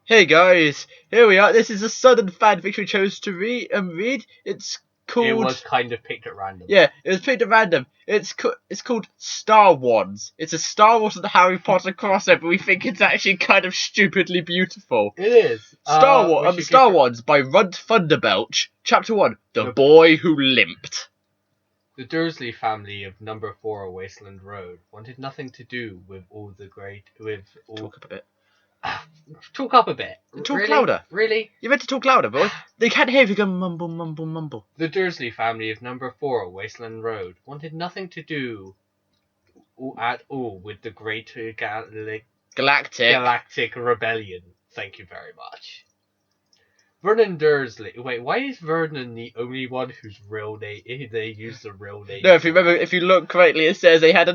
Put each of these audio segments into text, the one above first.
Hey guys, here we are. This is a sudden fanfiction we chose to read. It's called. It was kind of picked at random. Yeah, it was picked at random. It's called Star Wars. It's a Star Wars and Harry Potter crossover. We think it's actually kind of stupidly beautiful. It is. Star Wars by Runt Thunderbelch. Chapter 1: The Boy Who Limped. The Dursley family of Number 4 Wasteland Road wanted nothing to do with all the great. Talk up a bit. Talk up a bit. Talk really? louder. Really? You meant to talk louder, boy. They can't hear if you go mumble, mumble, mumble. The Dursley family of Number 4 Wasteland Road wanted nothing to do at all with the Great Galactic Rebellion. Thank you very much. Vernon Dursley. Wait, why is Vernon the only one whose real name they use the real name? No, if you look correctly, it says they had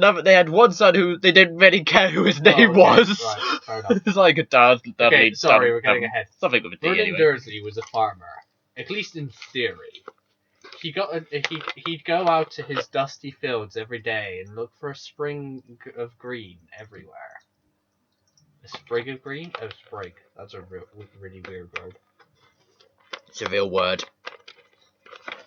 one son who they didn't really care who his name was. Right, fair enough. It's like a Dudley. Okay, sorry, we're getting ahead. Something with a D Vernon anyway. Dursley was a farmer, at least in theory. He'd go out to his dusty fields every day and look for a sprig of green everywhere. A sprig of green? Oh, sprig. That's a really weird word. It's a real word.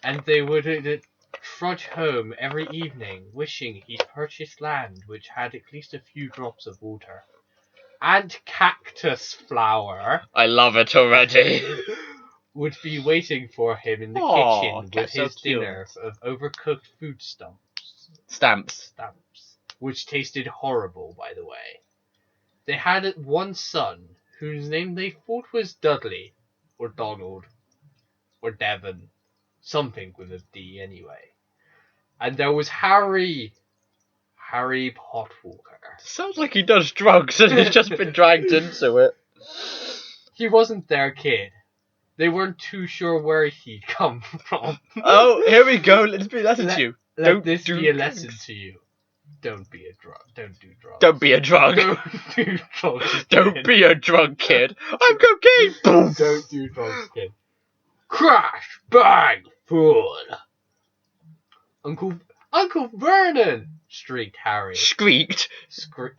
And they would trudge home every evening, wishing he'd purchased land which had at least a few drops of water. And cactus flower. I love it already. Would be waiting for him in the kitchen with his dinner of overcooked food stamps, which tasted horrible, by the way. They had one son, whose name they thought was Dudley, or Donald, or Devon, something with a D anyway. And there was Harry Potwalker. Sounds like he does drugs and he's just been dragged into it. He wasn't their kid. They weren't too sure where he'd come from. Oh, here we go. Let's be a lesson to you. Let this be a lesson to you. Don't be a drug. Don't do drugs. Don't be a drug. Don't do drugs. Don't be a drug, kid. I'm cocaine. Boom. Don't do drugs, kid. Crash! Bang! Fool! Uncle Vernon! Shrieked Harry. Shrieked?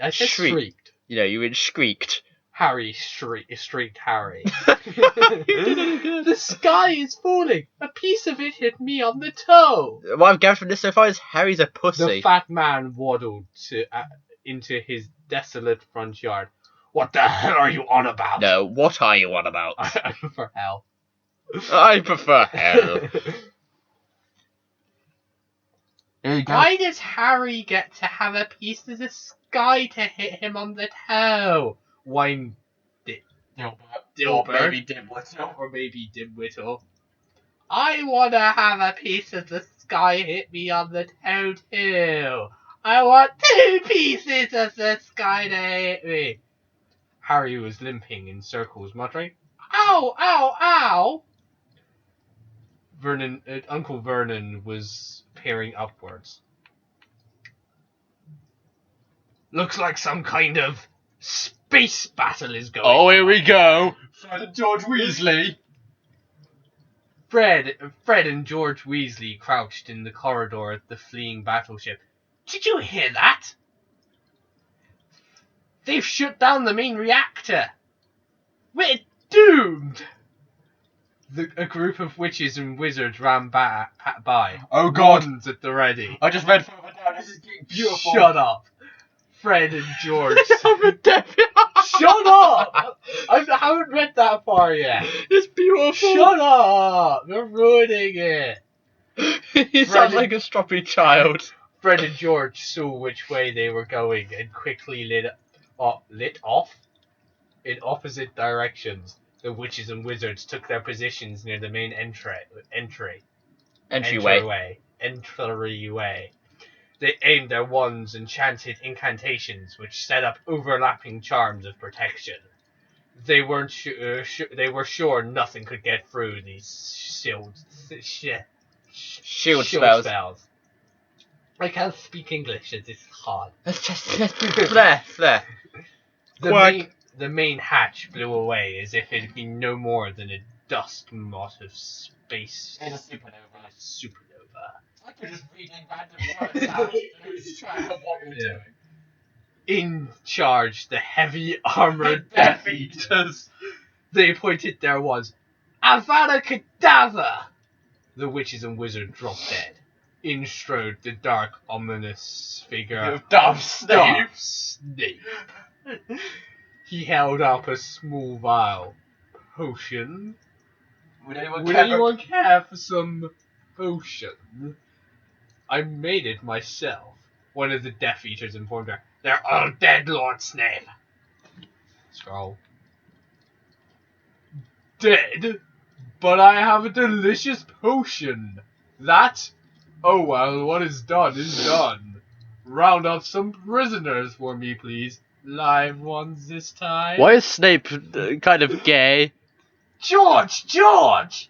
I said shrieked. You know, you mean shrieked. Harry shrieked Harry. The sky is falling! A piece of it hit me on the toe! What I've gathered from this so far is Harry's a pussy. The fat man waddled into his desolate front yard. What the hell are you on about? No, what are you on about? I prefer hell. I prefer hell. There you go. Why does Harry get to have a piece of the sky to hit him on the toe? Whined Dilbert. Or maybe Dimwittle. I want to have a piece of the sky hit me on the toe too. I want 2 pieces of the sky to hit me. Harry was limping in circles, muttering, "Ow, ow, ow!" Uncle Vernon was peering upwards. Looks like some kind of space battle is going on. Oh, here we go. Fred and George Weasley. Fred and George Weasley crouched in the corridor of the fleeing battleship. Did you hear that? They've shut down the main reactor. We're doomed. A group of witches and wizards ran by. Oh God! Wands at the ready. I just read further down. This is getting beautiful. Shut up, Fred and George. I'm a deaf. Shut up! I haven't read that far yet. It's beautiful. Shut up! You're ruining it. You sound like a stroppy child. Fred and George saw which way they were going and quickly lit off in opposite directions. The witches and wizards took their positions near the main entryway. They aimed their wands and chanted incantations, which set up overlapping charms of protection. They were sure nothing could get through these shield spells. I can't speak English, it's hard. Let's just flare. The main hatch blew away as if it had been no more than a dust mote of space. In a supernova. I could just reading random words who's trying to what we're doing. In charged the heavy armored Death Eaters. they pointed there was Avada Kedavra. The witches and wizard dropped dead. In strode the dark, ominous figure of Darth Snape. Snape. He held up a small vial. Potion. Would anyone care for some potion? I made it myself. One of the Death Eaters informed her. They're all dead, Lord Snape. Scroll. Dead? But I have a delicious potion. That? Oh well, what is done is done. Round up some prisoners for me, please. Live ones this time. Why is Snape kind of gay? George! George!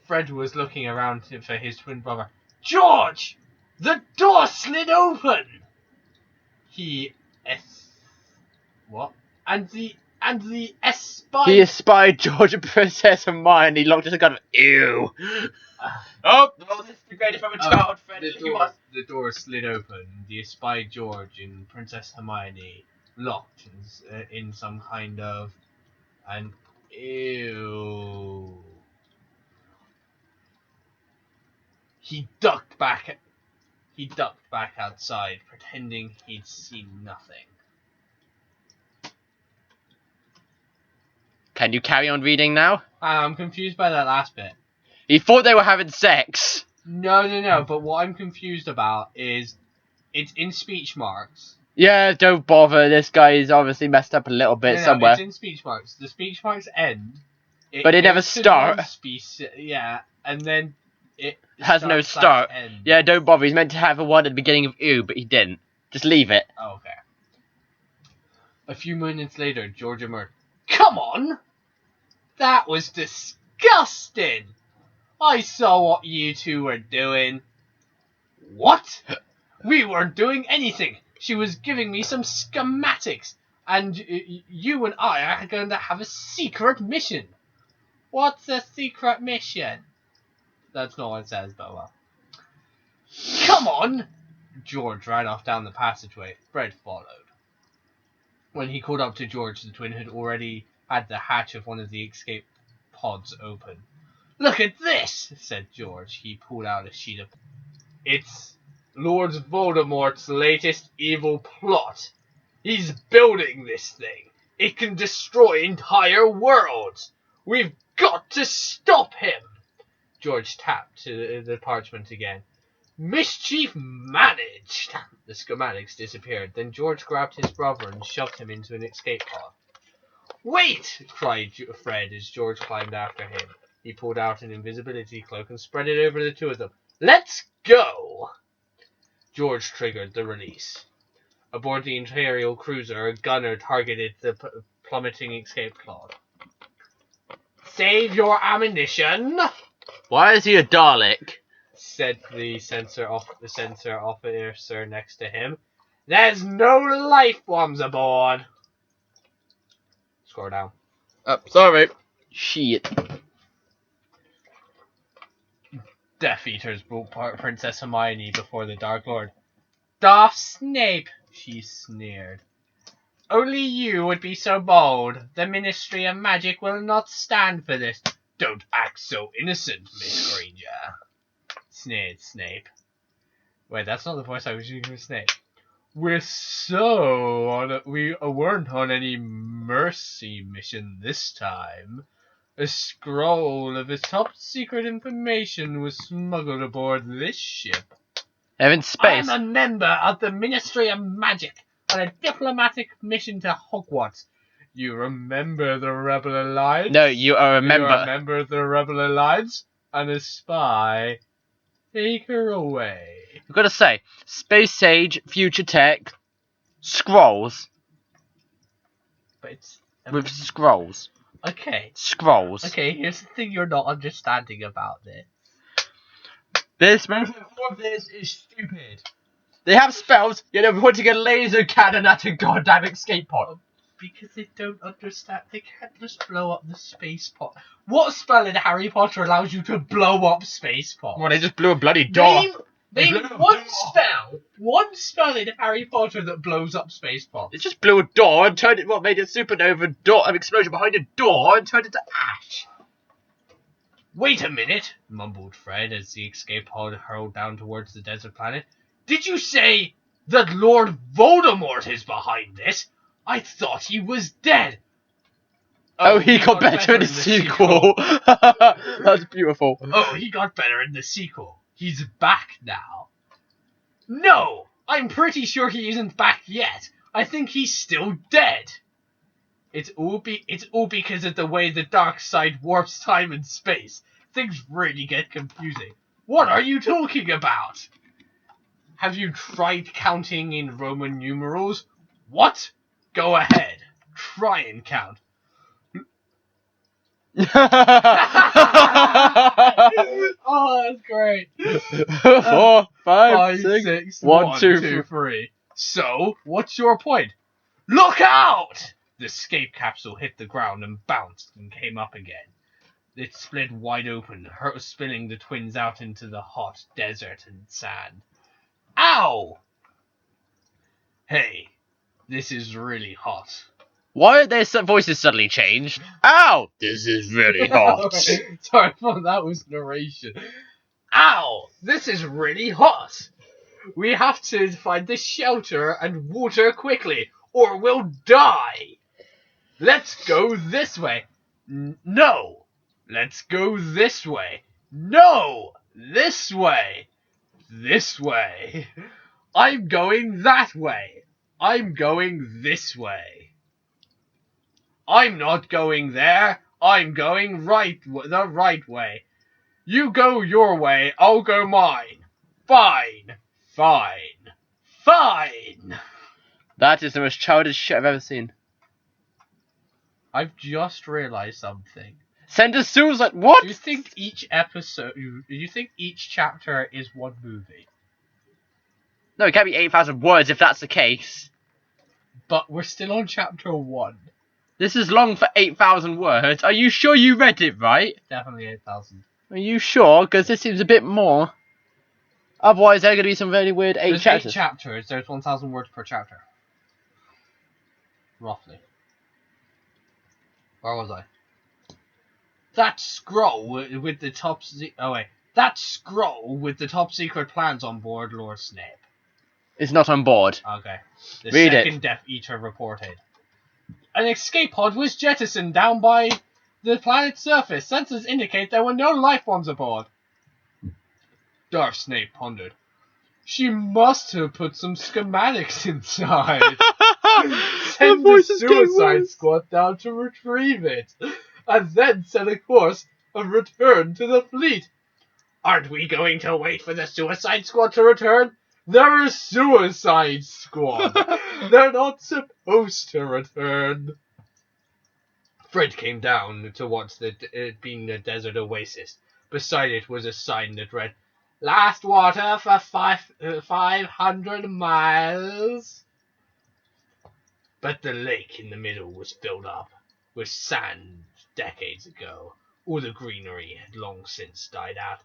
Fred was looking around for his twin brother. George! The door slid open! What? And the espied... He espied George and Princess Hermione, locked us a kind of ew. Well, this is the greatest from a child, Fred. The door slid open. The espied George and Princess Hermione locked in some kind of an ew. He ducked back outside, pretending he'd seen nothing. Can you carry on reading now? I'm confused by that last bit. He thought they were having sex. No. But what I'm confused about is it's in speech marks. Yeah, don't bother. This guy is obviously messed up a little bit somewhere. It's in speech marks. The speech marks end. But they never start. Yeah, and then it has no start. Yeah, don't bother. He's meant to have a one at the beginning of ew, but he didn't. Just leave it. Oh, okay. A few minutes later, George emerged. Come on! That was disgusting! I saw what you two were doing. What? We weren't doing anything. She was giving me some schematics. And you and I are going to have a secret mission. What's a secret mission? That's not what it says, but well. Come on! George ran off down the passageway. Fred followed. When he called up to George, the twin had already had the hatch of one of the escape pods open. Look at this, said George. He pulled out a sheet of... It's Lord Voldemort's latest evil plot. He's building this thing. It can destroy entire worlds. We've got to stop him. George tapped to the parchment again. Mischief managed. The schematics disappeared. Then George grabbed his brother and shoved him into an escape pod. Wait! Cried Fred as George climbed after him. He pulled out an invisibility cloak and spread it over the two of them. Let's go! George triggered the release. Aboard the Imperial cruiser, a gunner targeted the plummeting escape pod. Save your ammunition! Why is he a Dalek? Said the sensor officer next to him. There's no life bombs aboard. Scroll down. Sorry. Shit. Death Eaters brought Princess Hermione before the Dark Lord. Darth Snape, she sneered. Only you would be so bold. The Ministry of Magic will not stand for this. Don't act so innocent, Miss Granger, sneered Snape. Wait, that's not the voice I was using for Snape. We weren't on any mercy mission this time. A scroll of the top secret information was smuggled aboard this ship. They're in space. I'm a member of the Ministry of Magic on a diplomatic mission to Hogwarts. You remember the Rebel Alliance? No, you are a member. You're a member of the Rebel Alliance and a spy. Take her away. I've got to say, Space Sage, Future Tech, Scrolls. But it's... With scrolls. Okay. Scrolls. Okay, here's the thing you're not understanding about this. This metaphor of this is stupid. They have spells, yet they're putting a laser cannon at a goddamn escape pod. Because they don't understand. They can't just blow up the space pod. What spell in Harry Potter allows you to blow up space pods? Well, they just blew a bloody door. Name one spell in Harry Potter that blows up space bombs. It just blew a door and turned it. What made it supernova door? An explosion behind a door and turned it to ash. Wait a minute, mumbled Fred as the escape pod hurled down towards the desert planet. Did you say that Lord Voldemort is behind this? I thought he was dead. Oh, he got better in the sequel. That's beautiful. Oh, he got better in the sequel. He's back now. No, I'm pretty sure he isn't back yet. I think he's still dead. It's all because of the way the dark side warps time and space. Things really get confusing. What are you talking about? Have you tried counting in Roman numerals? What? Go ahead. Try and count. Oh, that's great. 4, 5, 6, 1, 2, 3. So, what's your point? Look out! The escape capsule hit the ground and bounced and came up again. It split wide open, spilling the twins out into the hot desert and sand. Ow! Hey, this is really hot. Why are their voices suddenly changed? Ow! This is really hot. Sorry, I thought that was narration. Ow! This is really hot. We have to find the shelter and water quickly, or we'll die. Let's go this way. No. Let's go this way. No. This way. This way. I'm going that way. I'm going this way. I'm not going there. I'm going the right way. You go your way, I'll go mine. Fine. Fine. Fine. That is the most childish shit I've ever seen. I've just realised something. Send us suicide. What? Do you think each episode? Do you think each chapter is one movie? No, it can't be 8,000 words if that's the case. But we're still on chapter 1. This is long for 8,000 words. Are you sure you read it right? Definitely 8,000. Are you sure? Because this seems a bit more. Otherwise, there are going to be some very weird There's chapters. 8 chapters. There's 1,000 words per chapter. Roughly. Where was I? That scroll with the top... That scroll with the top secret plans on board Lord Snape. It's not on board. Okay. The Read second it. Death Eater reported. An escape pod was jettisoned down by the planet's surface. Sensors indicate there were no life forms aboard. Darth Snape pondered. She must have put some schematics inside. Send the suicide squad down to retrieve it, and then set a course and return to the fleet. Aren't we going to wait for the suicide squad to return? They're a suicide squad. They're not supposed to return. Fred came down to watch it being a desert oasis. Beside it was a sign that read, "Last water for 500 miles." But the lake in the middle was filled up with sand decades ago. All the greenery had long since died out.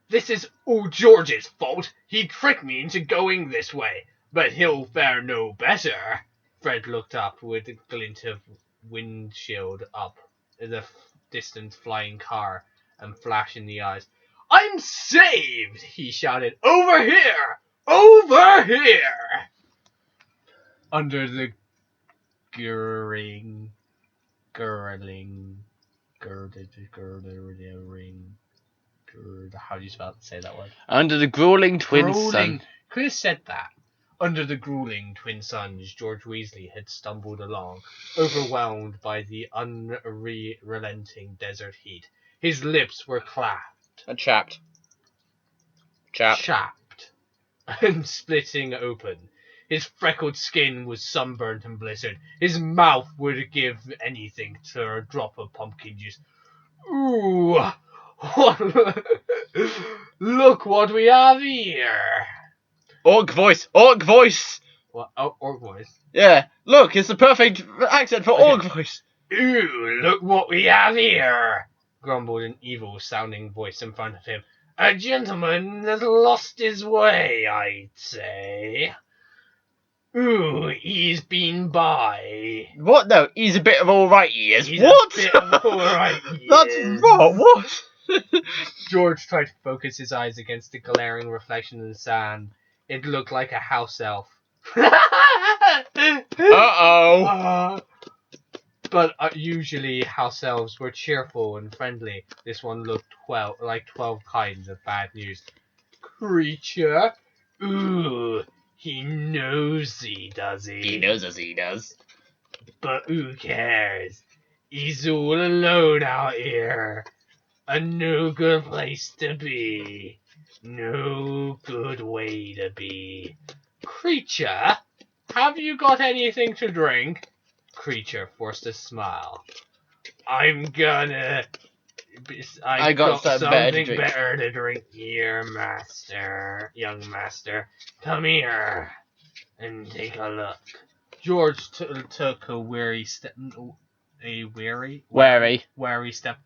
This is all George's fault. He tricked me into going this way, but he'll fare no better. Fred looked up with a glint of windshield up the distant flying car and flash in the eyes. "I'm saved!" he shouted. "Over here! Over here!" Under the girding how do you say that word? Under the grueling twin sun. Could have said that. Under the grueling twin suns, George Weasley had stumbled along, overwhelmed by the unrelenting desert heat. His lips were clapped. Chapped. And splitting open. His freckled skin was sunburnt and blistered. His mouth would give anything to a drop of pumpkin juice. Ooh! Look what we have here! Orc voice! Orc voice! What? Oh, orc voice? Yeah, look, it's the perfect accent for orc voice. Ooh, look what we have here! Grumbled an evil-sounding voice in front of him. A gentleman that lost his way, I'd say. Ooh, he's been by. What? No, he's a bit of alright, he is. He's What? a bit of alright, he That's is. wrong, what? George tried to focus his eyes against the glaring reflection in the sand. It looked like a house elf. Uh-oh. But usually house elves were cheerful and friendly. This one looked like 12 kinds of bad news. Creature? Ooh, he knows he does he? He knows as he does. But who cares? He's all alone out here. A no good place to be. No good way to be. Creature, have you got anything to drink? Creature forced a smile. I got something better to drink here, master. Young master. Come here and take a look. George took a wary step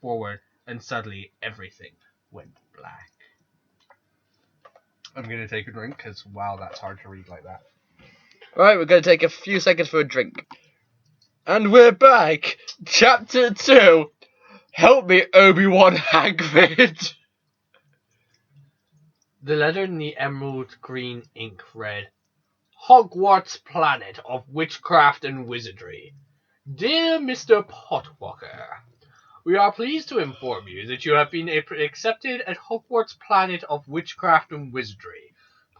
forward, and suddenly everything went black. I'm gonna take a drink because wow, that's hard to read like that. Right, we're going to take a few seconds for a drink. And we're back! Chapter 2! Help me, Obi-Wan Hagrid! The letter in the emerald green ink read, Hogwarts Planet of Witchcraft and Wizardry. Dear Mr. Potwalker, we are pleased to inform you that you have been accepted at Hogwarts Planet of Witchcraft and Wizardry.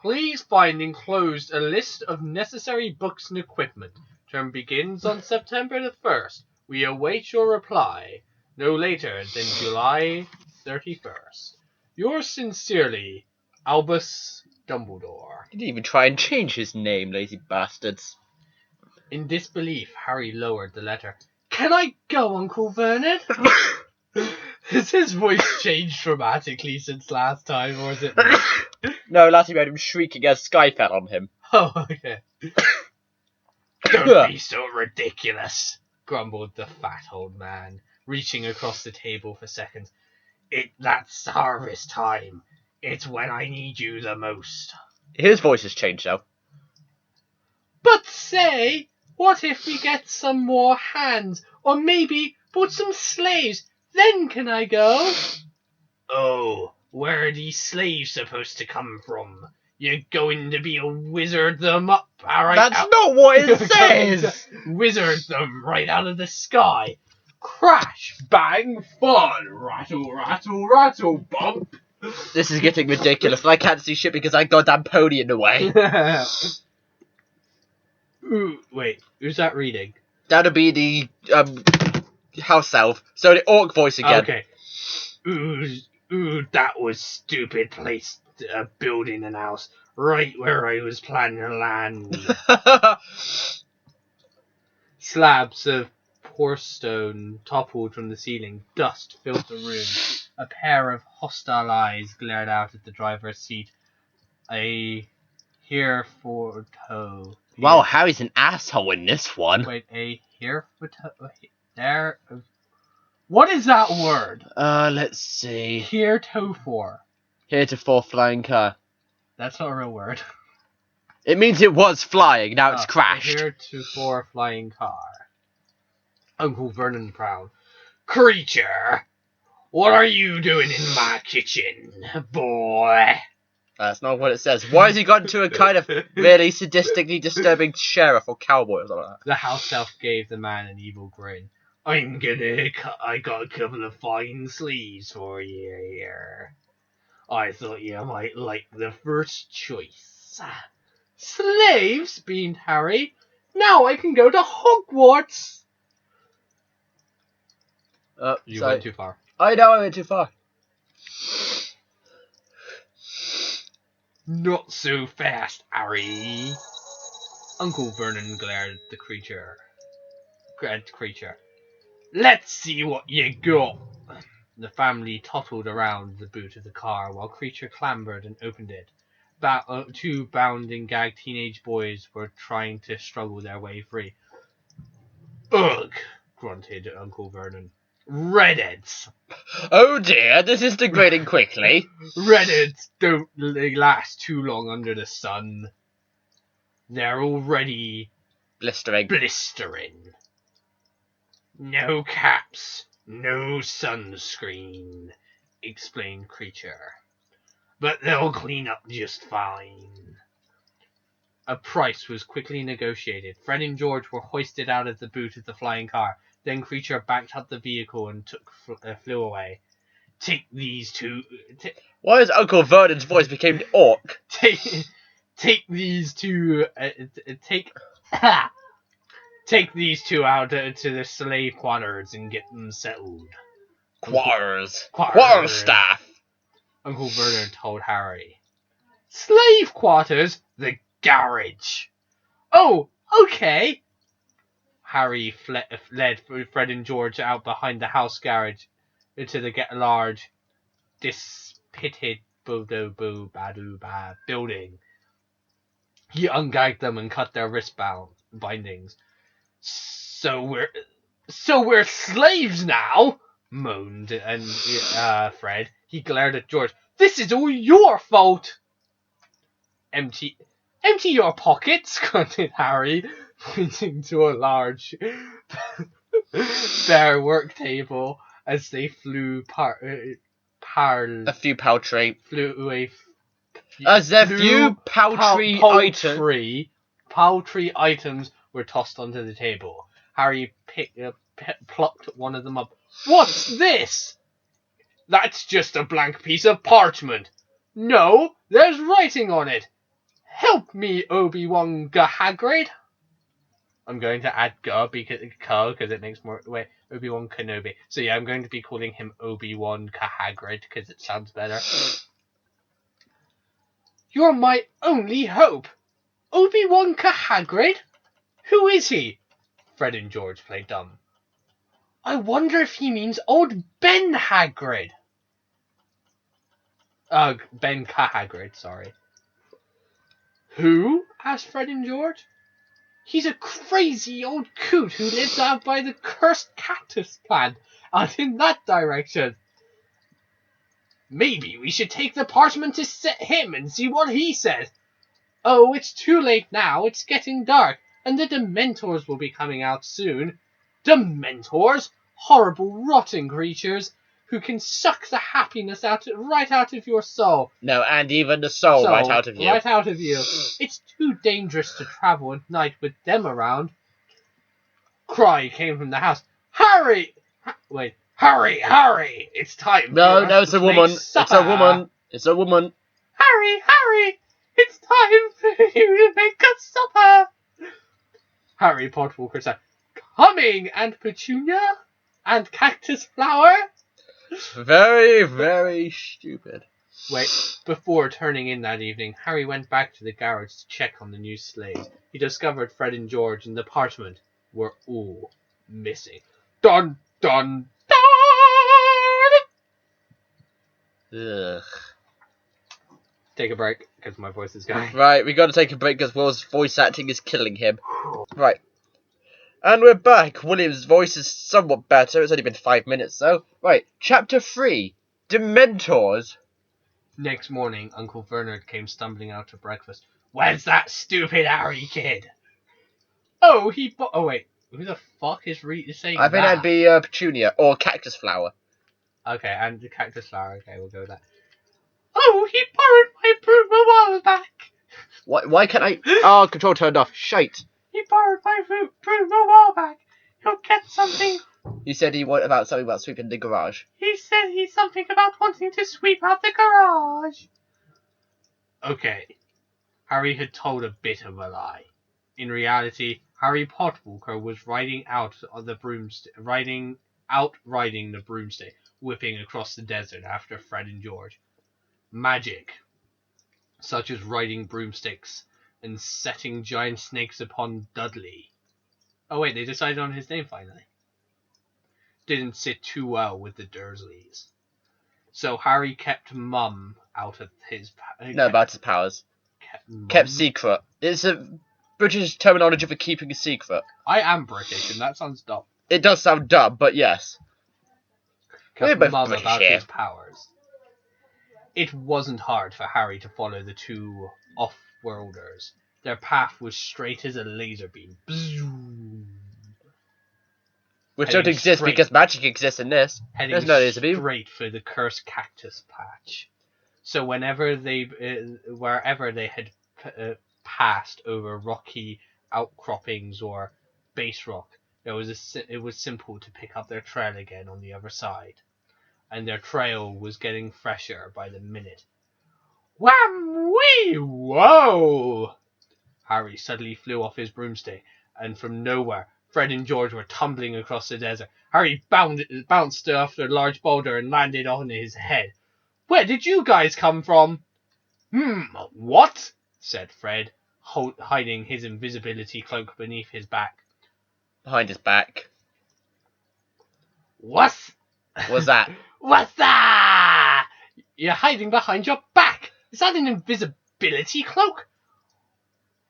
Please find enclosed a list of necessary books and equipment. Term begins on September the 1st. We await your reply. No later than July 31st. Yours sincerely, Albus Dumbledore. He didn't even try and change his name, lazy bastards. In disbelief, Harry lowered the letter. Can I go, Uncle Vernon? Has his voice changed dramatically since last time, or is it... No, last he made him shrieking as sky fell on him. Oh, okay. Don't be so ridiculous, grumbled the fat old man, reaching across the table for seconds. That's harvest time. It's when I need you the most. His voice has changed, though. But say, what if we get some more hands, or maybe put some slaves? Then can I go? Oh, where are these slaves supposed to come from? You're going to be a wizard them up, alright? That's not what it says! Wizard them right out of the sky. Crash, bang, fun, rattle, rattle, rattle, bump. This is getting ridiculous, and I can't see shit because I got that pony in the way. Ooh, wait, who's that reading? That'll be the, house elf. So the orc voice again. Okay. Ooh, that was stupid place, building an house, right where I was planning to land. Slabs of pour stone toppled from the ceiling. Dust filled the room. A pair of hostile eyes glared out at the driver's seat. Here for toe. Wow, Harry's an asshole in this one. Wait, here for toe. There. What is that word? Let's see. Heretofore. Heretofore flying car. That's not a real word. It means it was flying, now it's crashed. Heretofore flying car. Uncle Vernon frowned. Creature! What are you doing in my kitchen, boy? That's not what it says. Why has he gone to a kind of really sadistically disturbing sheriff or cowboy or something like that? The house elf gave the man an evil grin. I got a couple of fine sleeves for you here. I thought you might like the first choice. Slaves? Beamed Harry. Now I can go to Hogwarts! You went too far. I know I went too far. Not so fast, Harry. Uncle Vernon glared at the creature. Let's see what you got. The family tottled around the boot of the car while Creature clambered and opened it. Two bound and gagged teenage boys were trying to struggle their way free. Ugh, grunted Uncle Vernon. Redheads. Oh dear, this is degrading quickly. Redheads don't last too long under the sun. They're already Blistering. blistering. No caps, no sunscreen, explained Creature. But they'll clean up just fine. A price was quickly negotiated. Fred and George were hoisted out of the boot of the flying car. Then Creature backed up the vehicle and flew away. Take these two. Why has Uncle Vernon's voice became orc? Take these two. Take these two out to the slave quarters and get them settled. Quarters staff. Uncle Vernon told Harry. Slave quarters? The garage. Oh, okay. Harry led Fred and George out behind the house garage into the large, dispitted building. He ungagged them and cut their wrist bindings. So we're slaves now, moaned Fred. He glared at George. This is all your fault. Empty your pockets, grunted Harry, pointing to a large bare work table as they flew A few paltry. Flew away. As their few paltry items were tossed onto the table. Harry plucked one of them up. What's this? That's just a blank piece of parchment. No, there's writing on it. Help me, Obi-Wan Hagrid. I'm going to add because it makes more. Wait, Obi-Wan Kenobi. So yeah, I'm going to be calling him Obi-Wan Hagrid because it sounds better. You're my only hope. Obi-Wan Hagrid? Who is he? Fred and George played dumb. I wonder if he means old Ben Hagrid. Ben Hagrid, sorry. Who? Asked Fred and George. He's a crazy old coot who lives out by the cursed cactus plant, out in that direction. Maybe we should take the parchment to him and see what he says. Oh, it's too late now. It's getting dark, and the Dementors will be coming out soon. Dementors? Horrible, rotten creatures who can suck the happiness right out of your soul. No, and even the soul right out of you. Right out of you. It's too dangerous to travel at night with them around. Cry came from the house. Harry! Wait. Hurry! It's time. No, it's a woman. It's a woman. It's a woman. Harry! It's time for you to make us supper. Harry Potter said, coming, and Petunia? And Cactus Flower? Very, very stupid. Wait, before turning in that evening, Harry went back to the garage to check on the new slaves. He discovered Fred and George and the parchment were all missing. Dun, dun, dun! Ugh. Take a break, because my voice is going. Right, we got to take a break because Will's voice acting is killing him. Right. And we're back. William's voice is somewhat better. It's only been 5 minutes, though. Right, Chapter 3. Dementors. Next morning, Uncle Vernon came stumbling out to breakfast. Where's that stupid Harry kid? Oh, wait. Who the fuck is saying that? I think that'd be Petunia or Cactus Flower. Okay, and the Cactus Flower. Okay, we'll go with that. Oh, he borrowed my broom a while back. Why can't I... Oh, control turned off. Shite. He borrowed my broom a while back. He'll get something. He said something about sweeping the garage. He said he's something about wanting to sweep out the garage. Okay. Harry had told a bit of a lie. In reality, Harry Potwalker was riding the broomstick, whipping across the desert after Fred and George. Magic, such as riding broomsticks and setting giant snakes upon Dudley. Oh wait, they decided on his name finally. Didn't sit too well with the Dursleys. So Harry kept mum out of his... about his powers. Kept secret. It's a British terminology for keeping a secret. I am British, and that sounds dumb. It does sound dumb, but yes. We're both mum British about here. his powers. It wasn't hard for Harry to follow the two off-worlders. Their path was straight as a laser beam. Which Heading don't exist straight- because magic exists in this. Heading There's no laser beam. straight for the cursed cactus patch. So wherever they had passed over rocky outcroppings or base rock, it was simple to pick up their trail again on the other side, and their trail was getting fresher by the minute. Wham! Wee! Whoa! Harry suddenly flew off his broomstick, and from nowhere, Fred and George were tumbling across the desert. Harry bounced after a large boulder and landed on his head. Where did you guys come from? What? Said Fred, hiding his invisibility cloak beneath his back. Behind his back. What's that? What's that? You're hiding behind your back. Is that an invisibility cloak?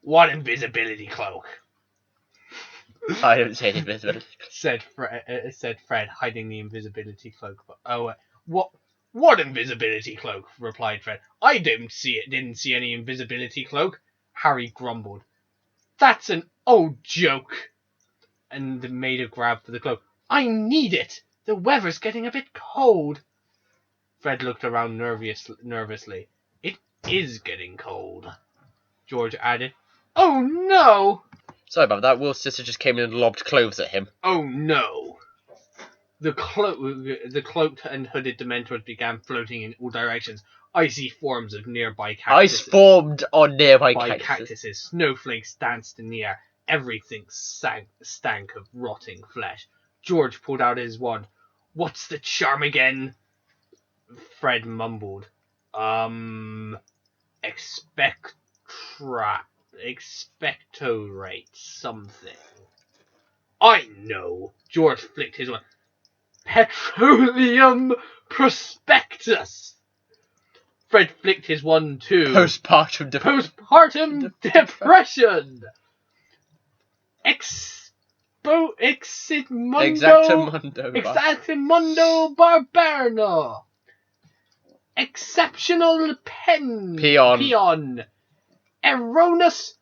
What invisibility cloak? I don't say invisibility. said Fred, hiding the invisibility cloak. What invisibility cloak? Replied Fred. I didn't see any invisibility cloak. Harry grumbled. That's an old joke. And made a grab for the cloak. I need it. The weather's getting a bit cold. Fred looked around nervously. It is getting cold. George added. Oh no! Sorry about that. Will's sister just came in and lobbed clothes at him. Oh no! The cloaked and hooded Dementors began floating in all directions. Icy forms of nearby cactuses. Ice formed on nearby cactuses. Snowflakes danced in the air. Everything stank of rotting flesh. George pulled out his wand. What's the charm again? Fred mumbled. Expectorate something. I know. George flicked his wand. Petroleum prospectus. Fred flicked his wand too. Postpartum depression. Exactamundo barbarno. Exceptional peon. Erroneous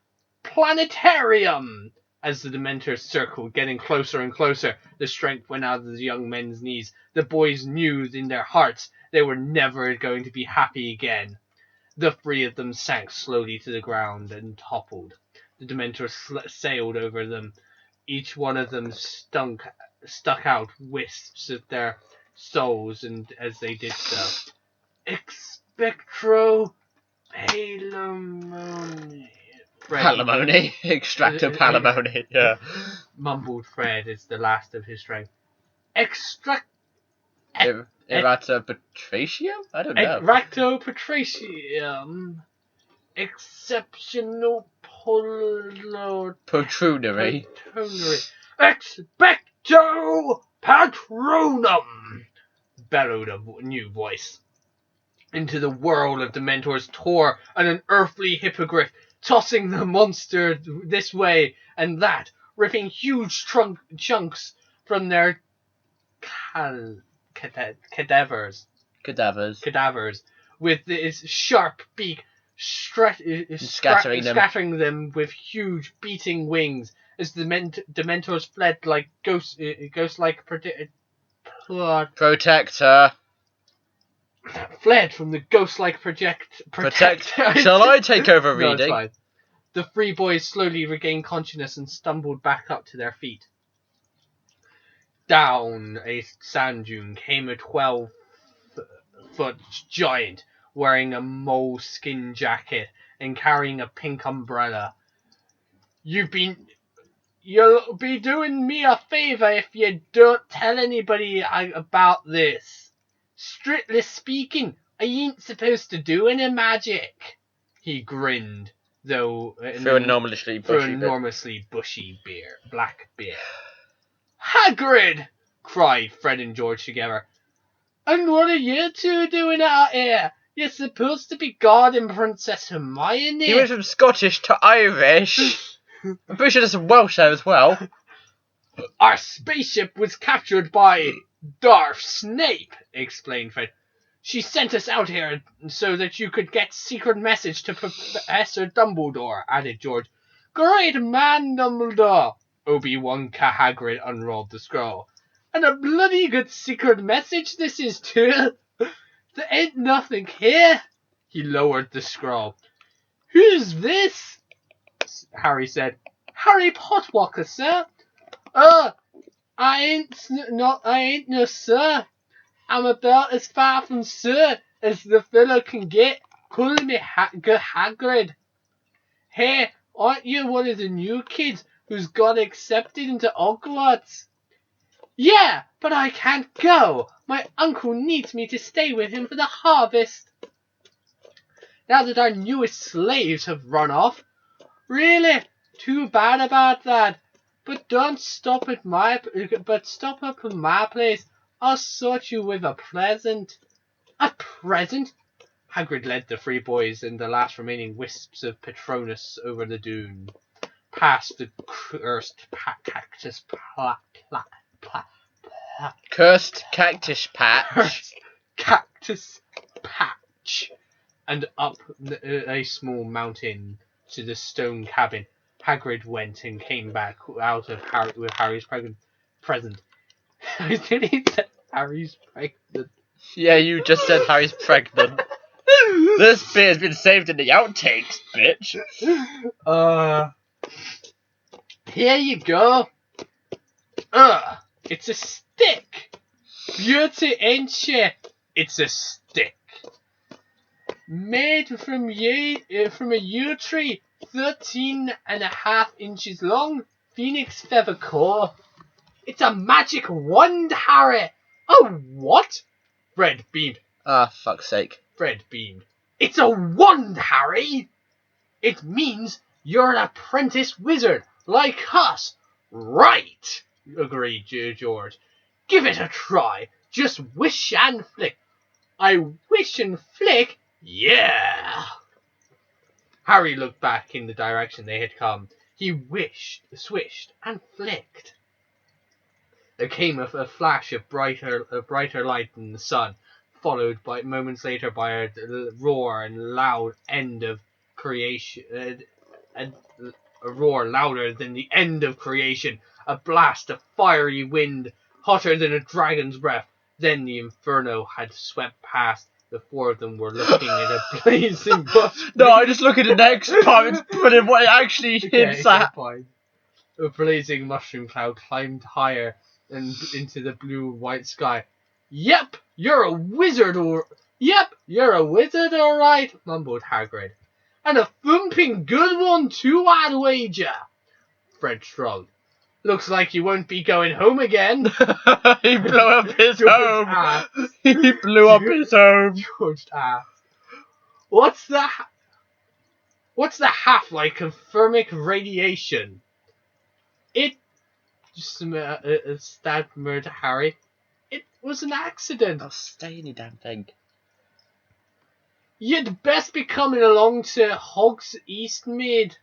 planetarium. As the Dementors circled, getting closer and closer, the strength went out of the young men's knees. The boys knew in their hearts they were never going to be happy again. The three of them sank slowly to the ground and toppled. The Dementors sailed over them. Each one of them stuck out wisps of their souls, and as they did so, Expectro Palimony. Extractor palimony. Yeah. Mumbled Fred as the last of his strength. Eratopatratio? I don't know. Ractopatricium. Exceptional Protrunery. Expecto Patronum! Bellowed a new voice. Into the whirl of Dementors tore an unearthly hippogriff, tossing the monster this way and that, ripping huge chunks from their cadavers, with its sharp beak scattering them with huge beating wings as the Dementors fled like ghost-like Protector. Fled from the ghost-like protector. Shall I take over No, reading? it's fine. The three boys slowly regained consciousness and stumbled back up to their feet. Down a sand dune came a 12-foot giant wearing a moleskin jacket and carrying a pink umbrella. You'll be doing me a favour if you don't tell anybody about this. Strictly speaking, I ain't supposed to do any magic. He grinned, though through an enormously bushy black beard. Hagrid! Cried Fred and George together. And what are you two doing out here? You're supposed to be guarding Princess Hermione. He went from Scottish to Irish. I'm pretty sure there's some Welsh there as well. Our spaceship was captured by Darth Snape, explained Fred. She sent us out here so that you could get secret message to Professor Dumbledore, added George. Great man, Dumbledore! Obi-Wan Hagrid unrolled the scroll. And a bloody good secret message this is, too. There ain't nothing here. He lowered the scroll. Who's this? Harry said. Harry Potwalker, sir. I ain't no sir. I'm about as far from sir as the fellow can get. Call me Hagrid. Hey, aren't you one of the new kids who's got accepted into Hogwarts? Yeah, but I can't go. My uncle needs me to stay with him for the harvest. Now that our newest slaves have run off. Really? Too bad about that. But stop up at my place. I'll sort you with a present. A present? Hagrid led the three boys and the last remaining wisps of Patronus over the dune, past the cursed Cursed cactus patch. cactus patch, and up a small mountain to the stone cabin. Hagrid went and came back out of with Harry's present. I didn't say Harry's pregnant. Yeah, you just said Harry's pregnant. This bit has been saved in the outtakes, bitch. Here you go. It's a stick. Beauty, ain't she? It's a stick. Made from a yew tree, 13.5 inches long, phoenix feather core. It's a magic wand, Harry. A what? Fred beamed. Ah, fuck's sake. Fred beamed. It's a wand, Harry. It means you're an apprentice wizard, like us. Right, agreed George. Give it a try. Just wish and flick. I wish and flick? Yeah! Harry looked back in the direction they had come. He swished, and flicked. There came a flash of brighter light than the sun, followed by moments later by a roar and loud end of creation. A roar louder than the end of creation. A blast of fiery wind, hotter than a dragon's breath. Then the inferno had swept past. The four of them were looking at a blazing bush. No, I just look at the next part and put in what it actually hints at. A blazing mushroom cloud climbed higher and into the blue-white sky. Yep, you're a wizard, all right, mumbled Hagrid. And a thumping good one too, I'd wager. Fred shrugged. Looks like you won't be going home again. He blew up his home. He blew up his home. George asked. What's the half-life of thermic radiation? It stammered Harry. It was an accident. I'll stay in your damn thing. You'd best be coming along to Hogs Eastmead.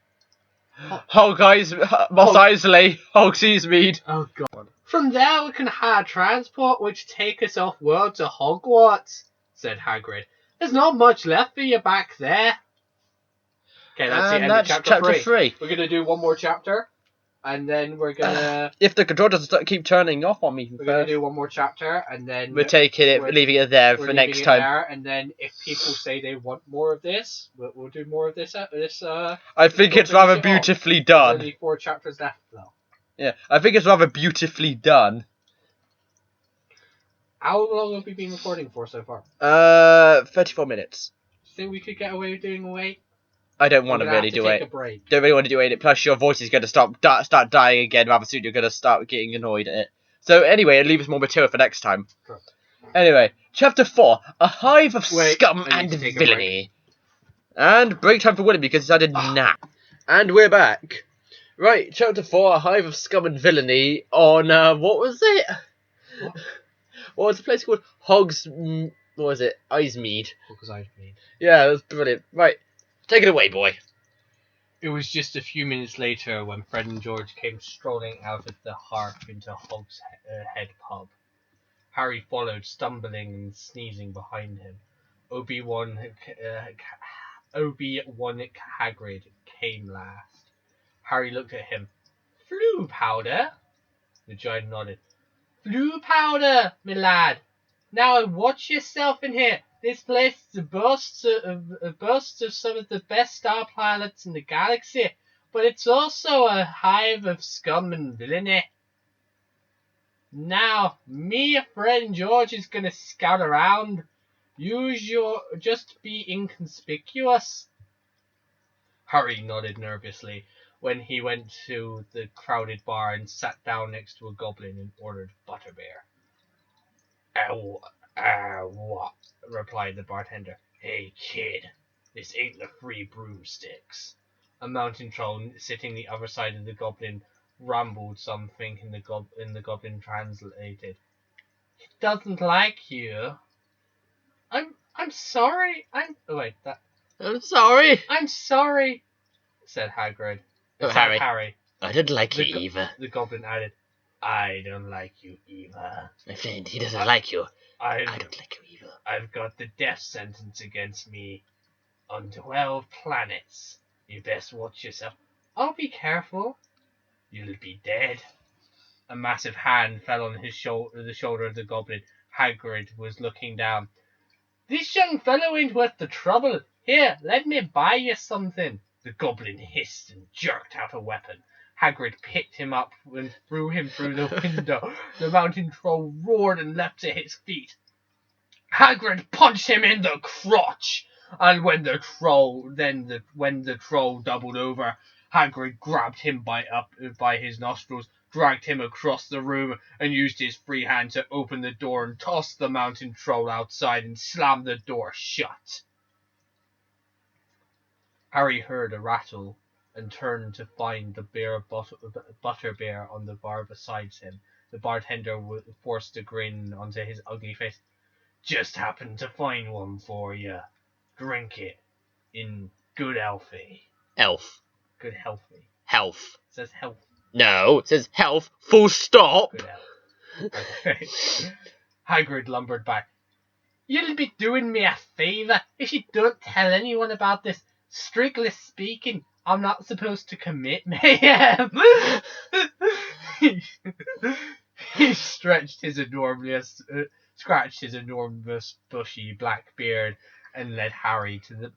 Mos Eisley, Hogs Eastmead. Oh god. From there we can hire transport which take us off-world to Hogwarts, said Hagrid. There's not much left for you back there. Okay, that's the end of chapter 3. We're going to do one more chapter. And then we're gonna. If the control doesn't keep turning off on me, we're gonna do one more chapter, and then we're leaving it there for next time. And then if people say they want more of this, we'll do more of this. I think it's rather beautifully done. There's only 4 chapters left, though. Yeah, I think it's rather beautifully done. How long have we been recording for so far? 34 minutes. Do you think we could get away with doing away? I don't want to really do it. Don't really want to do it. Plus, your voice is going to start dying again rather soon. You're going to start getting annoyed at it. So anyway, it'll leave us more material for next time. Sure. Anyway, chapter 4: A hive of scum and villainy. And break time for William because he's had a nap. And we're back. Right, chapter 4: A hive of scum and villainy. On what was it? What was the place called? Hogs. What was it? Eastmead. Hogs Eastmead. Yeah, that's brilliant. Right. Take it away, boy. It was just a few minutes later when Fred and George came strolling out of the hearth into Hog's Head pub. Harry followed, stumbling and sneezing behind him. Obi-Wan Hagrid came last. Harry looked at him. Floo powder? The giant nodded. Floo powder, me lad. Now watch yourself in here. This place is a burst of some of the best star planets in the galaxy, but it's also a hive of scum and villainy. Now, me friend George is gonna scout around. Just be inconspicuous. Harry nodded nervously when he went to the crowded bar and sat down next to a goblin and ordered butterbeer. What? Replied the bartender. Hey, kid, this ain't the free broomsticks. A mountain troll sitting the other side of the goblin rambled something in the goblin translated. It doesn't like you. I'm sorry. I'm sorry. I'm sorry, said Hagrid. Oh, Said Harry. I don't like you either. The goblin added, I don't like you either. My friend, he doesn't like you. I don't like you either. I've got the death sentence against me on 12 planets. You best watch yourself. I'll be careful. You'll be dead. A massive hand fell on the shoulder of the goblin. Hagrid was looking down. This young fellow ain't worth the trouble. Here, let me buy you something. The goblin hissed and jerked out a weapon. Hagrid picked him up and threw him through the window. The mountain troll roared and leapt to his feet. Hagrid punched him in the crotch, and when the troll doubled over, Hagrid grabbed him by his nostrils, dragged him across the room, and used his free hand to open the door and tossed the mountain troll outside and slammed the door shut. Harry heard a rattle and turned to find the butterbeer on the bar beside him. The bartender forced a grin onto his ugly face. Just happened to find one for you. Drink it in good healthy. Elf. Good healthy. Health. It says health. No, it says health. Full stop. Good health. Okay. Hagrid lumbered back. You'll be doing me a favour if you don't tell anyone about this. Strictly speaking, I'm not supposed to commit mayhem. He scratched his enormous bushy black beard and led Harry to the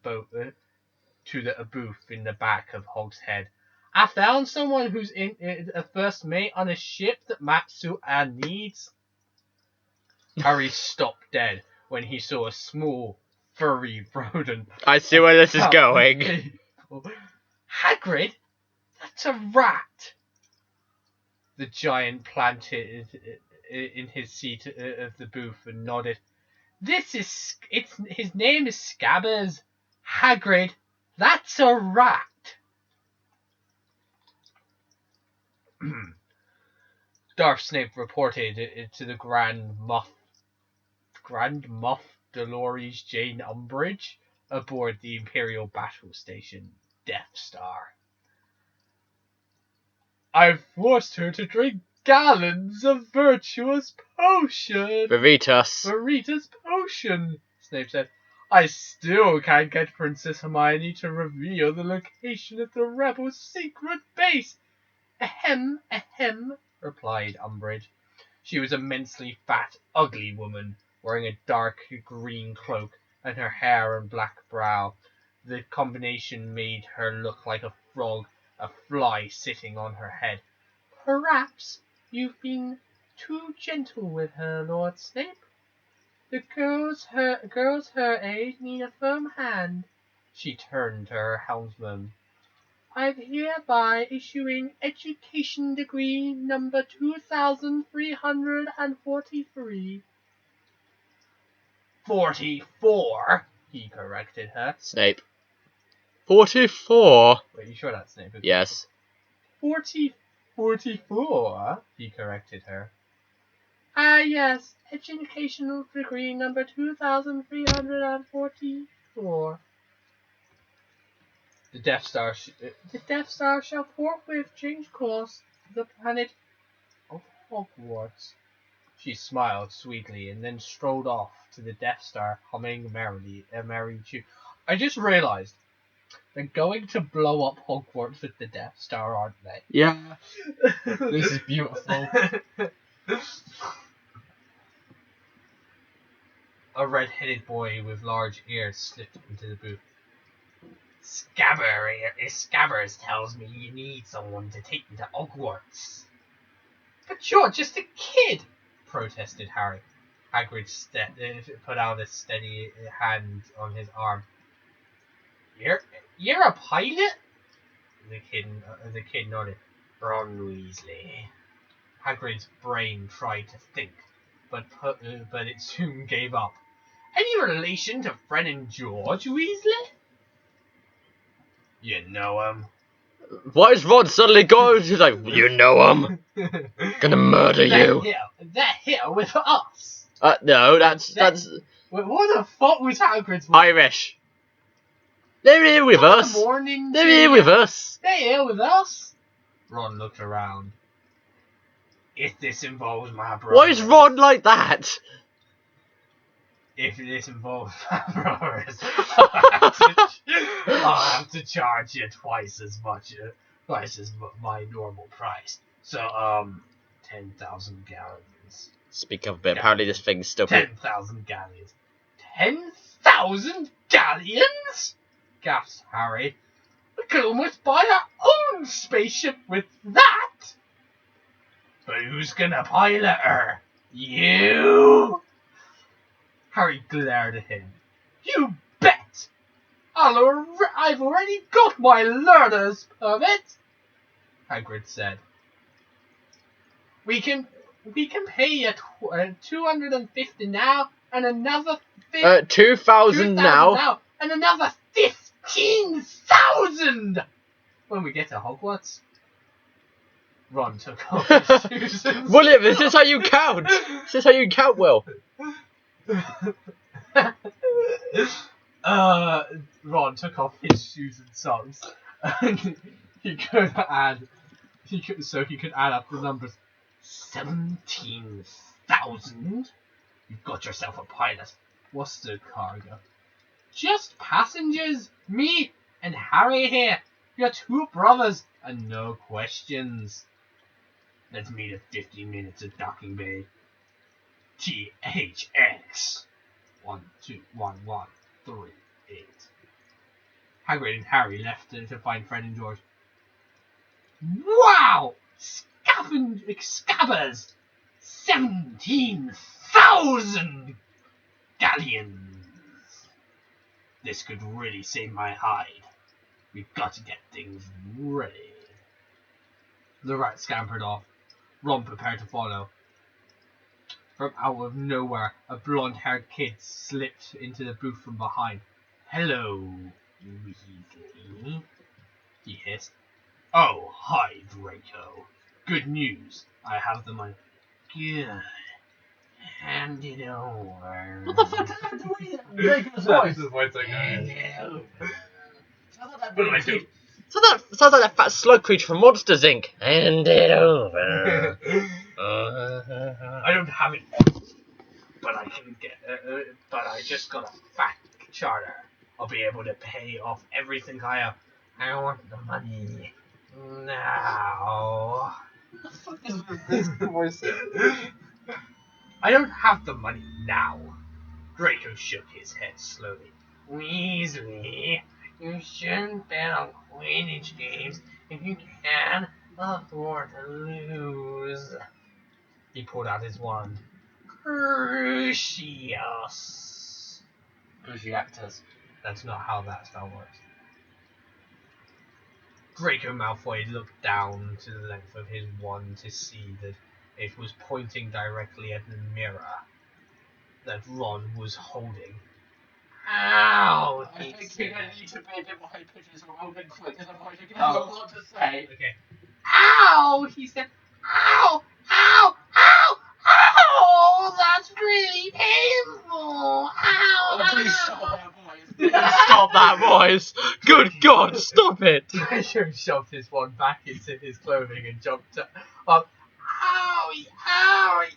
booth in the back of Hogshead. I found someone who's a first mate on a ship that might suit our needs. Harry stopped dead when he saw a small, furry rodent. I see where this is going. Hagrid, that's a rat. The giant planted in his seat of the booth and nodded. His name is Scabbers. Hagrid, that's a rat. Darth Snape reported to the Grand Moff Dolores Jane Umbridge aboard the Imperial battle station Death Star. I've forced her to drink gallons of virtuous potion. Veritas potion, Snape said. I still can't get Princess Hermione to reveal the location of the rebels' secret base. Ahem, replied Umbridge. She was an immensely fat, ugly woman, wearing a dark green cloak, and her hair and black brow. The combination made her look like a frog, a fly sitting on her head. Perhaps you've been too gentle with her, Lord Snape. The girls her age need a firm hand. She turned to her helmsman. I'm hereby issuing education degree number 2343. 44, he corrected her. Snape. 44. Wait, you sure that's Snape? Yes. 44, he corrected her. Ah, yes, educational degree number 2344. The Death Star shall forthwith change course to the planet of Hogwarts. She smiled sweetly and then strolled off to the Death Star, humming merrily a merry tune. I just realised they're going to blow up Hogwarts with the Death Star, aren't they? Yeah. This is beautiful. A red-headed boy with large ears slipped into the booth. Scabbers tells me you need someone to take you to Hogwarts. But you're just a kid, protested Harry. Hagrid put out a steady hand on his arm. You're a pilot? The kid nodded. Ron Weasley. Hagrid's brain tried to think, but it soon gave up. Any relation to Fred and George Weasley? You know him. Why is Ron suddenly going? He's like, you know him. Gonna murder you. They're here with us. No, that's What the fuck was Hagrid's voice? Irish. They're here with us. They're here with us. They're here with us. Ron looked around. If this involves my brother. Why is Ron like that? If this involves my brothers, I'll have to charge you twice as my normal price. So, 10,000 galleons. Speak of it, apparently this thing's still... 10,000 galleons. 10,000 galleons? Gasped Harry. We could almost buy our own spaceship with that. But who's gonna pilot her? You? Harry glared at him. You bet! I've already got my learner's permit, Hagrid said. We can pay you 250 now, and another 2,000 now, and another 15,000 when we get to Hogwarts. Ron took off his shoes. William, is this how you count? Is this how you count, Will? Ron took off his shoes and socks, and he could add up the numbers. 17,000. You've got yourself a pilot. What's the cargo? Just passengers, me and Harry here. Your two brothers, and no questions. Let's meet at 15 minutes at Docking Bay. THX 121138. Hagrid and Harry left to find Fred and George. Wow! Scabbers! 17,000 galleons! This could really save my hide. We've got to get things ready. The rat scampered off. Ron prepared to follow. From out of nowhere, a blonde-haired kid slipped into the booth from behind. Hello, Weasley, he hissed. Oh, hi, Draco. Good news. I have the money. Good. Hand it over. What the fuck is that doing? Draco's voice. Hand it over. What do I do? Sounds like that fat slug creature from Monsters, Inc. Hand it over. I don't have it, but I can get. But I just got a fat charter. I'll be able to pay off everything I owe. I want the money now. What the fuck is this voice? I don't have the money now. Draco shook his head slowly. Weasley, you shouldn't bet on Quidditch games if you can afford to lose. He pulled out his wand. Crucius. Cruciactus. That's not how that spell works. Draco Malfoy looked down to the length of his wand to see that it was pointing directly at the mirror that Ron was holding. Ow! I think we need to be a bit more high pitches or moving quick because otherwise you're Oh. going to have a lot to say. Okay. Ow! He said, ow! Ow! Ow! Ow! That's really painful! Ow! Oh, please stop that voice. Please stop that voice. Good God, stop it. Draco shoved his wand back into his clothing and jumped up. Owie! Owie!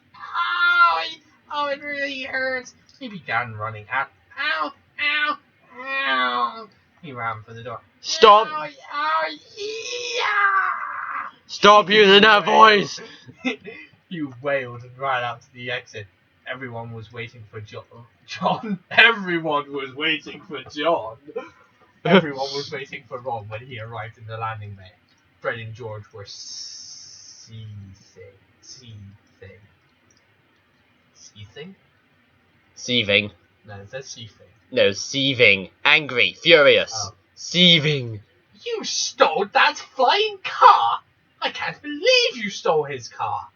hurts. He began running out. Ow, ow, ow. He ran for the door. Stop! Ow, ow, yeah. Stop using that voice! He wailed and ran out to the exit. Everyone was waiting for John. Everyone was waiting for John. Everyone was waiting for Ron when he arrived in the landing bay. Fred and George were seething. Seething. No, it says seething. No, seething. Angry. Furious. Oh. Seething. You stole that flying car! I can't believe you stole his car!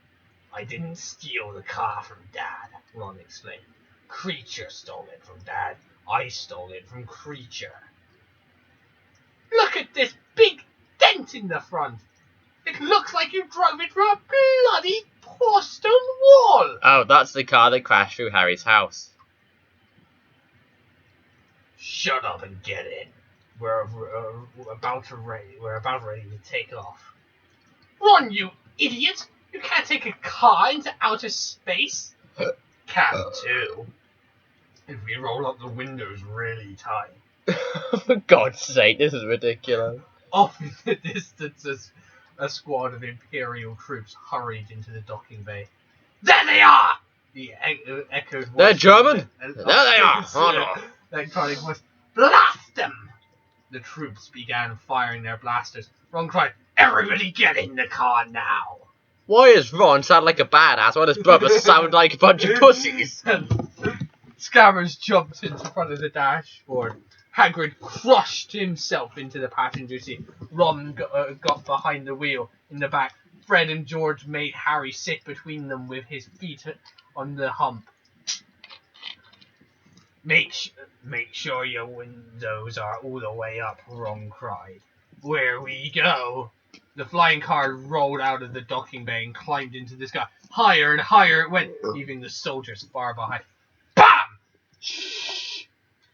I didn't steal the car from Dad, Ron explained. Creature stole it from Dad. I stole it from Creature. Look at this big dent in the front! It looks like you drove it through a bloody porcelain wall! Oh, that's the car that crashed through Harry's house. Shut up and get in. We're about ready to take off. Ron, you idiot! You can't take a car into outer space. Can too. If we roll up the windows really tight. For God's sake, this is ridiculous. Off in the distance, a squad of Imperial troops hurried into the docking bay. There they are! The echoed voice. They're German? There they are! Oh no. Electronic voice. Blast them! The troops began firing their blasters. Ron cried, "Everybody get in the car now!" Why does Ron sound like a badass while his brothers sound like a bunch of pussies? Scammers jumped into front of the dashboard. Hagrid crushed himself into the passenger seat. Ron got behind the wheel. In the back, Fred and George made Harry sit between them with his feet on the hump. Make sure your windows are all the way up, Ron cried. Where we go? The flying car rolled out of the docking bay and climbed into the sky. Higher and higher it went, leaving the soldiers far behind. BAM!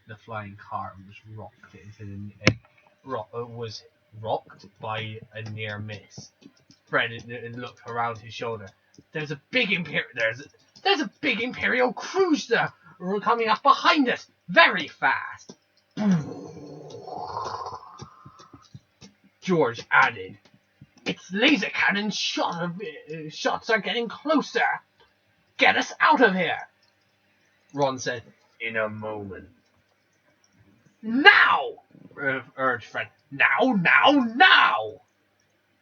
The flying car was rocked by a near miss. Fred looked around his shoulder. There's a big Imperial cruiser coming up behind us, very fast. George added, "Its laser cannon shots are getting closer. Get us out of here." Ron said, "In a moment." "Now!" urged Fred. "Now, now, now!"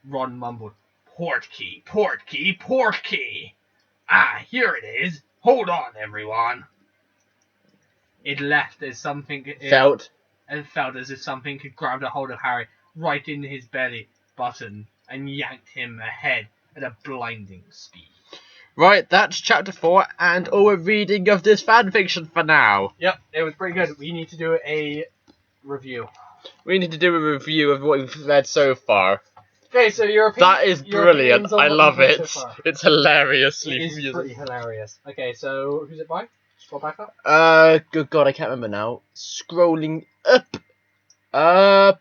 Ron mumbled, "Port key, port key, port key. Ah, here it is. Hold on, everyone." It left as something... It felt as if something had grabbed a hold of Harry right in his belly button and yanked him ahead at a blinding speed. Right, that's chapter 4 and all we're reading of this fanfiction for now. Yep, it was pretty good. We need to do a review. We need to do a review of what we've read so far. Okay, so your opinion... That is brilliant. I love it. So it's hilariously It is pretty hilarious. Okay, so who's it by? Scroll back up. Good God, I can't remember now. Scrolling up. Rod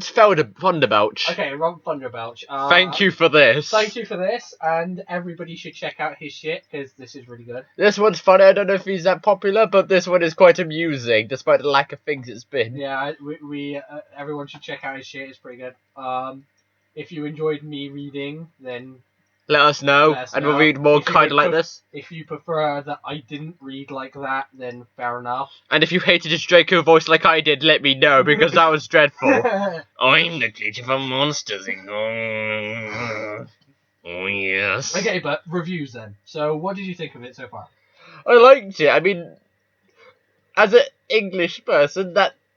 Thunderbelch. Okay, Ron Thunderbelch. Thank you for this. Thank you for this, and everybody should check out his shit, because this is really good. This one's funny. I don't know if he's that popular, but this one is quite amusing, despite the lack of things it's been. Yeah, everyone should check out his shit. It's pretty good. If you enjoyed me reading, then let us know, and we'll read more kind of like this. If you prefer that I didn't read like that, then fair enough. And if you hated his Draco voice like I did, let me know, because that was dreadful. I'm the creature from Monsters Inc. Oh, yes. Okay, but reviews then. So, what did you think of it so far? I liked it. I mean, as an English person,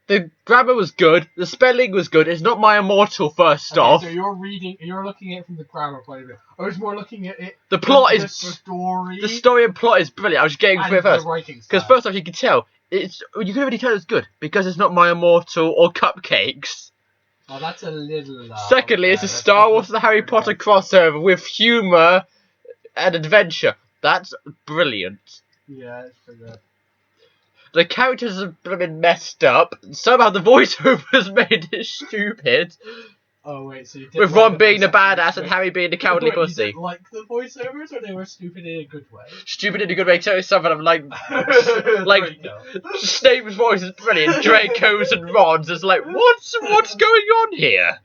the grammar was good, the spelling was good. It's not my immortal first off. So you're looking at it from the grammar point of view. I was more looking at it. The plot is the story and plot is brilliant. I was getting through it first because first off you can tell you can already tell it's good because it's not my immortal or cupcakes. Oh, that's a little. Secondly, it's a Star Wars and Harry Potter crossover with humour and adventure. That's brilliant. Yeah, it's pretty good. The characters have been messed up. Somehow the voiceovers made it stupid. Oh wait, so you didn't With like Ron the being the voice actors? badass and Wait, Harry being the cowardly wait, You pussy. didn't like the voiceovers, or they were stupid in a good way? Stupid in a good way too. Some of them like Draco. Snape's voice is brilliant. Draco's and Ron's is like what's going on here?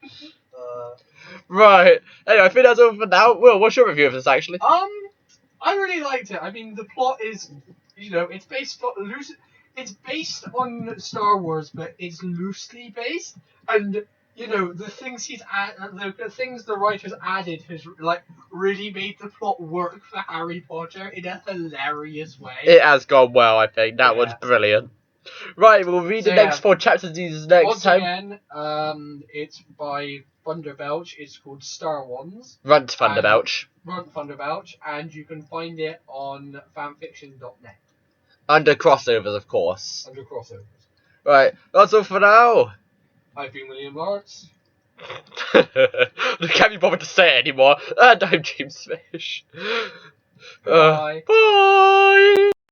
Right. Anyway, I think that's all for now. Will, what's your review of this actually? I really liked it. I mean, the plot is, it's based on Star Wars, but it's loosely based, and the things the things the writers added has like really made the plot work for Harry Potter in a hilarious way. It has gone well, I think. That was Yeah. brilliant. Right, we'll read So, the next yeah. 4 chapters of these next Once time. again, it's by Thunderbelch. It's called Star Ones. Runt Thunderbelch. Runt Thunderbelch, and you can find it on fanfiction.net. Under crossovers, of course. Under crossovers. Right, that's all for now. I've been William Lawrence. I can't be bothered to say it anymore. And I'm James Fish. Goodbye. Bye.